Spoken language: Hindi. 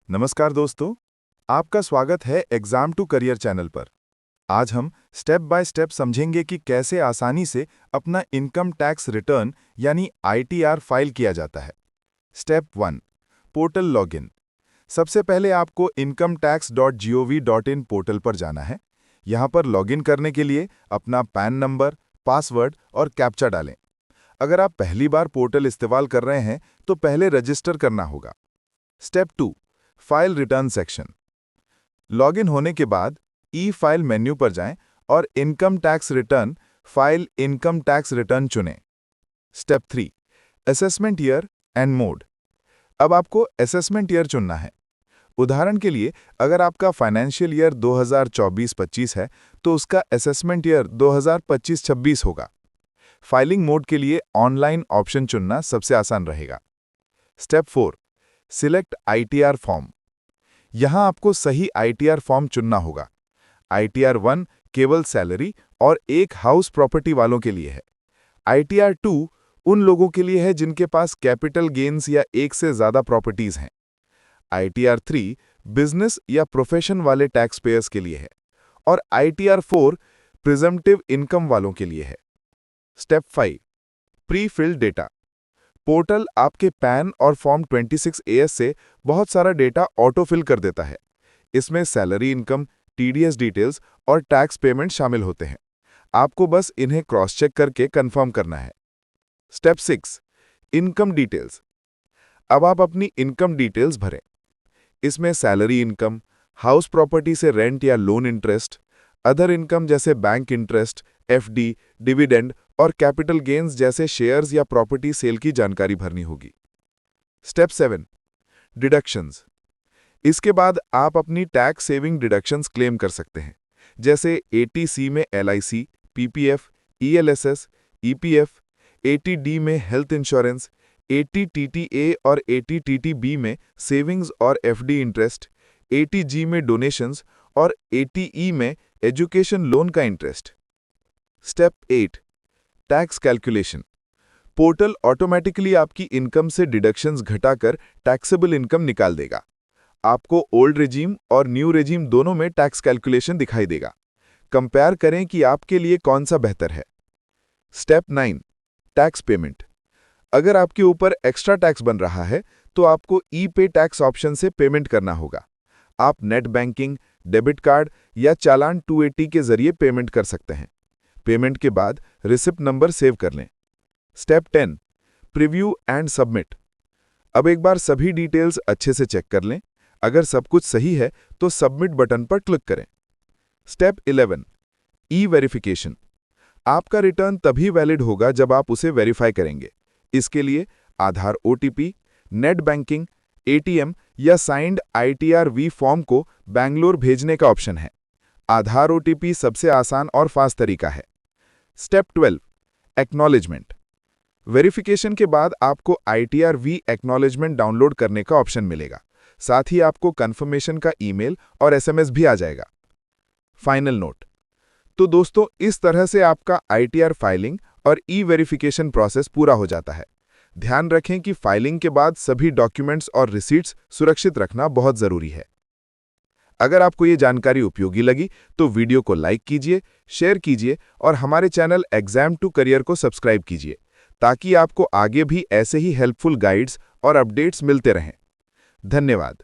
नमस्कार दोस्तों, आपका स्वागत है एग्जाम टू करियर चैनल पर। आज हम स्टेप बाय स्टेप समझेंगे कि कैसे आसानी से अपना इनकम टैक्स रिटर्न यानी आईटीआर फाइल किया जाता है। Step 1, portal login. सबसे पहले आपको incometax.gov.in पोर्टल पर जाना है। यहाँ पर लॉगिन करने के लिए अपना पैन नंबर, पासवर्ड और कैप्चा डालें। अगर आप पहली बार पोर्टल इस्तेमाल कर रहे हैं तो पहले रजिस्टर करना होगा। Step 2, file return section. Login होने के बाद ई फाइल मेन्यू पर जाएं और income tax return file income tax return चुनें। Step 3, assessment year and mode. अब आपको असेसमेंट ईयर चुनना है। उदाहरण के लिए, अगर आपका फाइनेंशियल ईयर 2024-25 है तो उसका असेसमेंट ईयर 2025-26 होगा। फाइलिंग मोड के लिए ऑनलाइन ऑप्शन चुनना सबसे आसान रहेगा। Step 4, select ITR form. यहां आपको सही आईटीआर फॉर्म चुनना होगा। आईटीआर 1 केवल सैलरी और एक हाउस प्रॉपर्टी वालों के लिए है। आईटीआर 2 उन लोगों के लिए है जिनके पास कैपिटल गेन्स या एक से ज्यादा प्रॉपर्टीज हैं। आईटीआर 3 बिजनेस या प्रोफेशन वाले टैक्स पेयर्स के लिए है और आईटीआर 4 प्रिजम्पटिव इनकम वालों के लिए है। Step 5, pre filled data. Portal आपके पैन और फॉर्म 26AS से बहुत सारा डेटा ऑटो फिल कर देता है। इसमें सैलरी इनकम, टीडीएस डिटेल्स और टैक्स पेमेंट शामिल होते हैं। आपको बस इन्हें क्रॉस चेक करके कंफर्म करना है। Step 6, income details. अब आप अपनी इनकम डिटेल्स भरें। इसमें सैलरी इनकम, हाउस प्रॉपर्टी से रेंट या लोन इंटरेस्ट, अदर इनकम जैसे बैंक इंटरेस्ट, एफडी, डिविडेंड और कैपिटल गेन्स जैसे शेयर्स या प्रॉपर्टी सेल की जानकारी भरनी होगी। Step 7, deductions. इसके बाद आप अपनी टैक्स सेविंग डिडक्शंस क्लेम कर सकते हैं, जैसे 80C में LIC, PPF, ELSS, EPF, 80D में हेल्थ इंश्योरेंस, 80TTA और 80TTB में सेविंग्स और एफडी इंटरेस्ट, 80G में डोनेशंस और 80E में एजुकेशन लोन का interest. Step 8, tax calculation. Portal automatically आपकी इनकम से डिडक्शंस घटाकर टैक्सेबल इनकम निकाल देगा। आपको ओल्ड रेजीम और न्यू रेजीम दोनों में टैक्स कैलकुलेशन दिखाई देगा। कंपेयर करें कि आपके लिए कौन सा बेहतर है। Step 9, tax payment. अगर आपके ऊपर एक्स्ट्रा टैक्स बन रहा है तो आपको ई पे टैक्स ऑप्शन से पेमेंट करना होगा। आप नेट बैंकिंग, डेबिट कार्ड या चालान 280 के जरिए पेमेंट कर सकते हैं। पेमेंट के बाद रिसिप्ट नंबर सेव कर लें। Step 10, preview and submit. अब एक बार सभी डिटेल्स अच्छे से चेक कर लें। अगर सब कुछ सही है तो सबमिट बटन पर क्लिक करें। स्टेप 11, ई वेरिफिकेशन। आपका रिटर्न तभी वैलिड होगा जब आप उसे वेरीफाई करेंगे। इसके लिए आधार ओटीपी, नेट बैंकिंग, एटीएम या साइंड आईटीआर वी फॉर्म को बैंगलोर भेजने का ऑप्शन है। आधार ओटीपी सबसे आसान और फास्ट तरीका है। Step 12, acknowledgement. वेरिफिकेशन के बाद आपको आईटीआर वी एक्नॉलेजमेंट डाउनलोड करने का ऑप्शन मिलेगा। साथ ही आपको कंफर्मेशन का ईमेल और एसएमएस भी आ जाएगा। Final note. तो दोस्तों, इस तरह से आपका आईटीआर फाइलिंग और ई वेरिफिकेशन प्रोसेस पूरा हो जाता है। ध्यान रखें कि फाइलिंग के बाद सभी डॉक्यूमेंट्स और रिसीट्स सुरक्षित रखना बहुत जरूरी है। अगर आपको ये जानकारी उपयोगी लगी तो वीडियो को लाइक कीजिए, शेयर कीजिए और हमारे चैनल एग्जाम टू करियर को सब्सक्राइब कीजिए, ताकि आपको आगे भी ऐसे ही हेल्पफुल गाइड्स और अपडेट्स मिलते रहें। धन्यवाद।